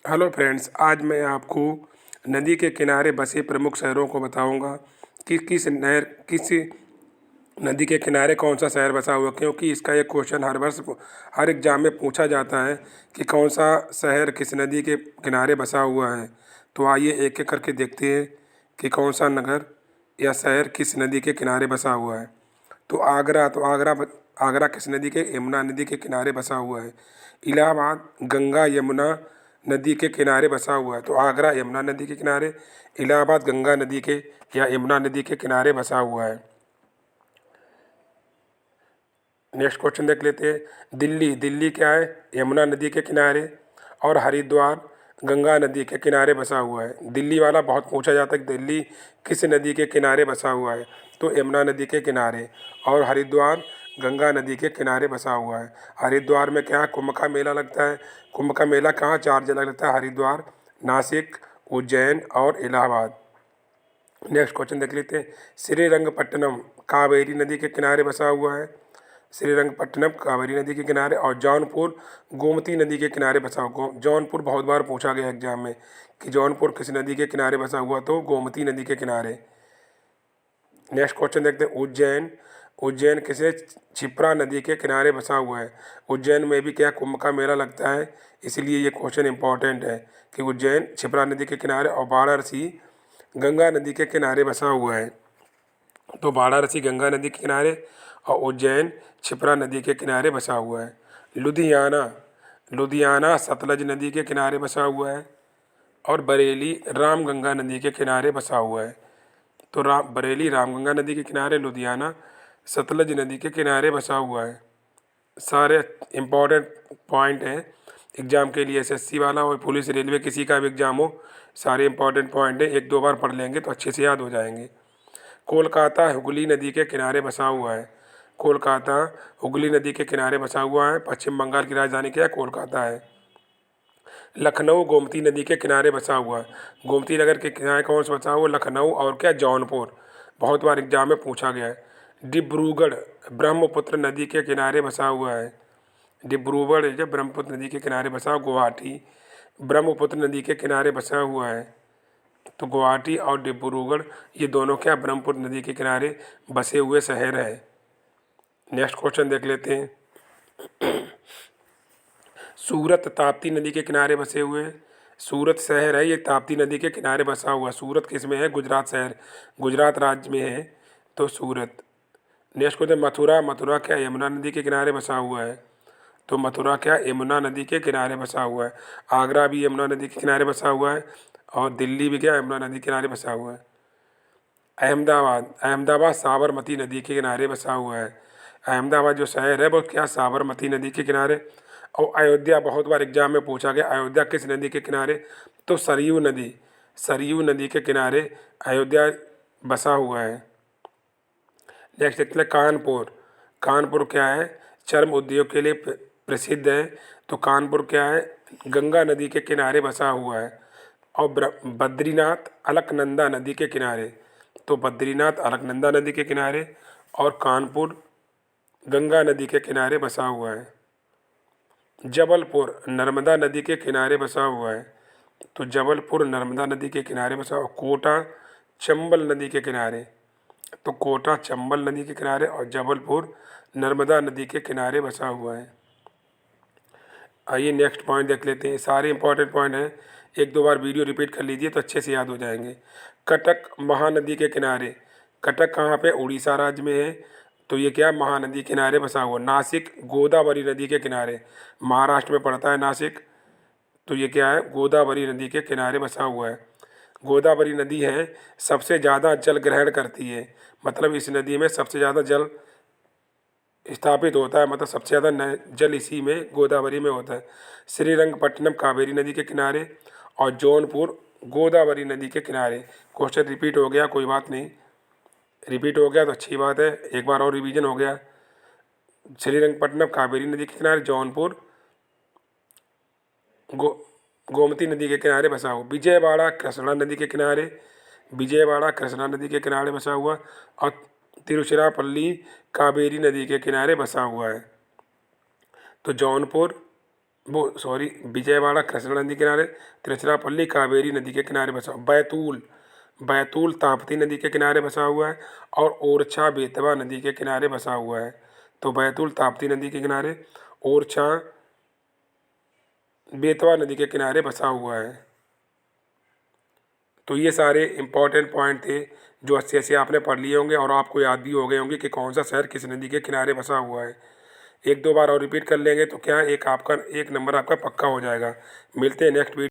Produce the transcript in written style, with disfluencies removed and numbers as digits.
Hello friends, आज मैं आपको नदी के किनारे बसे प्रमुख शहरों को बताऊंगा कि किस नदी के किनारे कौन सा शहर बसा हुआ है। क्योंकि इसका एक क्वेश्चन हर वर्ष हर एग्जाम में पूछा जाता है कि कौन सा शहर किस नदी के किनारे बसा हुआ है। तो आइए एक एक करके देखते हैं कि कौन सा नगर या शहर किस नदी के किनारे बसा हुआ है। तो आगरा किस नदी के यमुना नदी के किनारे बसा हुआ है। इलाहाबाद गंगा यमुना नदी के किनारे बसा हुआ है। तो आगरा यमुना नदी के किनारे, इलाहाबाद गंगा नदी के या यमुना नदी के किनारे बसा हुआ है। नेक्स्ट क्वेश्चन देख लेते हैं। दिल्ली क्या है? यमुना नदी के किनारे। और हरिद्वार गंगा नदी के किनारे बसा हुआ है। दिल्ली वाला बहुत पूछा जाता है कि दिल्ली किस नदी के किनारे बसा हुआ है। तो यमुना नदी के किनारे। और हरिद्वार गंगा नदी के किनारे बसा हुआ है। हरिद्वार में क्या है? कुंभ का मेला लगता है। कुंभ का मेला कहाँ? 4 जगह लगता है, हरिद्वार, नासिक, उज्जैन और इलाहाबाद। नेक्स्ट क्वेश्चन देख लेते हैं। श्रीरंगपट्टनम कावेरी नदी के किनारे बसा हुआ है। श्रीरंगपट्टनम कावेरी नदी के किनारे। और जौनपुर गोमती नदी के किनारे बसा हुआ। जौनपुर बहुत बार पूछा गया एग्जाम में कि जौनपुर किस नदी के किनारे बसा हुआ, तो गोमती नदी के किनारे। नेक्स्ट क्वेश्चन देखते हैं। उज्जैन किसे? क्षिप्रा नदी के किनारे बसा हुआ है। उज्जैन में भी क्या कुंभ का मेला लगता है, इसलिए ये क्वेश्चन इंपॉर्टेंट है कि उज्जैन क्षिप्रा नदी के किनारे। और वाराणसी गंगा नदी के किनारे बसा हुआ है। तो वाराणसी गंगा नदी के किनारे और उज्जैन क्षिप्रा नदी के किनारे बसा हुआ है। लुधियाना सतलज नदी के किनारे बसा हुआ है। और बरेली रामगंगा नदी के किनारे बसा हुआ है। तो बरेली रामगंगा नदी के किनारे, लुधियाना सतलज नदी के किनारे बसा हुआ है। सारे इम्पोर्टेंट पॉइंट हैं एग्जाम के लिए, एसएससी वाला हो, पुलिस, रेलवे, किसी का भी एग्जाम हो, सारे इम्पोर्टेंट पॉइंट हैं। एक दो बार पढ़ लेंगे तो अच्छे से याद हो जाएंगे। कोलकाता हुगली नदी के किनारे बसा हुआ है। कोलकाता हुगली नदी के किनारे बसा हुआ है। पश्चिम बंगाल की राजधानी क्या है? कोलकाता है। लखनऊ गोमती नदी के किनारे बसा हुआ है। गोमती नगर के किनारे कौन सा बसा हुआ? लखनऊ और क्या? जौनपुर। बहुत बार एग्जाम में पूछा गया है। डिब्रूगढ़ ब्रह्मपुत्र नदी के किनारे बसा हुआ है। डिब्रूगढ़ जो ब्रह्मपुत्र नदी के किनारे बसा हुआ। गुवाहाटी ब्रह्मपुत्र नदी के किनारे बसा हुआ है। तो गुवाहाटी और डिब्रूगढ़ ये दोनों क्या ब्रह्मपुत्र नदी के किनारे बसे हुए शहर है। नेक्स्ट क्वेश्चन देख लेते हैं। सूरत ताप्ती नदी के किनारे बसे हुए हैं। सूरत शहर है, ये ताप्ती नदी के किनारे बसा हुआ। सूरत किस में है? गुजरात शहर, गुजरात राज्य में है। तो सूरत। Next question. मथुरा क्या यमुना नदी के किनारे बसा हुआ है। तो मथुरा क्या यमुना नदी के किनारे बसा हुआ है। आगरा भी यमुना नदी के किनारे बसा हुआ है। और दिल्ली भी क्या यमुना नदी के किनारे बसा हुआ है। अहमदाबाद साबरमती नदी के किनारे बसा हुआ है। अहमदाबाद जो शहर है वो क्या साबरमती नदी के किनारे। और अयोध्या बहुत बार एग्जाम में पूछा गया, अयोध्या किस नदी के किनारे? तो सरयू नदी के किनारे अयोध्या बसा हुआ है। नेक्स्ट देखते हैं। कानपुर क्या है? चर्म उद्योग के लिए प्रसिद्ध है। तो कानपुर क्या है? गंगा नदी के किनारे बसा हुआ है। और बद्रीनाथ अलकनंदा नदी के किनारे। तो बद्रीनाथ अलकनंदा नदी के किनारे और कानपुर गंगा नदी के किनारे बसा हुआ है। जबलपुर नर्मदा नदी के किनारे बसा हुआ है। तो जबलपुर नर्मदा नदी के किनारे बसा हुआ। कोटा चंबल नदी के किनारे। तो कोटा चंबल नदी के किनारे और जबलपुर नर्मदा नदी के किनारे बसा हुआ है। आइए नेक्स्ट पॉइंट देख लेते हैं। सारे इंपॉर्टेंट पॉइंट हैं, एक दो बार वीडियो रिपीट कर लीजिए तो अच्छे से याद हो जाएंगे। कटक महानदी के किनारे। कटक कहाँ पे? उड़ीसा राज्य में है। तो ये क्या महानदी किनारे बसा हुआ। नासिक गोदावरी नदी के किनारे, महाराष्ट्र में पड़ता है नासिक। तो ये क्या है? गोदावरी नदी के किनारे बसा हुआ है। गोदावरी नदी है सबसे ज़्यादा जल ग्रहण करती है, मतलब इस नदी में सबसे ज़्यादा जल स्थापित होता है, मतलब सबसे ज़्यादा जल इसी में गोदावरी में होता है। श्रीरंगपट्टनम कावेरी नदी के किनारे और जौनपुर गोदावरी नदी के किनारे। क्वेश्चन रिपीट हो गया, कोई बात नहीं, रिपीट हो गया तो अच्छी बात है, एक बार और रिवीजन हो गया। श्रीरंगपट्टनम कावेरी नदी के किनारे, जौनपुर गो गोमती नदी के किनारे बसा हुआ। विजयवाड़ा कृष्णा नदी के किनारे, विजयवाड़ा कृष्णा नदी के किनारे बसा हुआ। और तिरुचिरापल्ली कावेरी नदी के किनारे बसा हुआ है। तो जौनपुर वो सॉरी, विजयवाड़ा कृष्णा नदी के किनारे, तिरुचिरापल्ली कावेरी नदी के किनारे बसा। बैतूल, बैतूल ताप्ती नदी के किनारे बसा हुआ है। और ओरछा बेतवा नदी के किनारे बसा हुआ है। तो बैतूल ताप्ती नदी के किनारे, ओरछा बेतवा नदी के किनारे बसा हुआ है। तो ये सारे इंपॉर्टेंट पॉइंट थे जो अच्छे से आपने पढ़ लिए होंगे और आपको याद भी हो गए होंगे कि कौन सा शहर किस नदी के किनारे बसा हुआ है। एक दो बार और रिपीट कर लेंगे तो क्या एक नंबर आपका पक्का हो जाएगा। मिलते हैं नेक्स्ट वीडियो।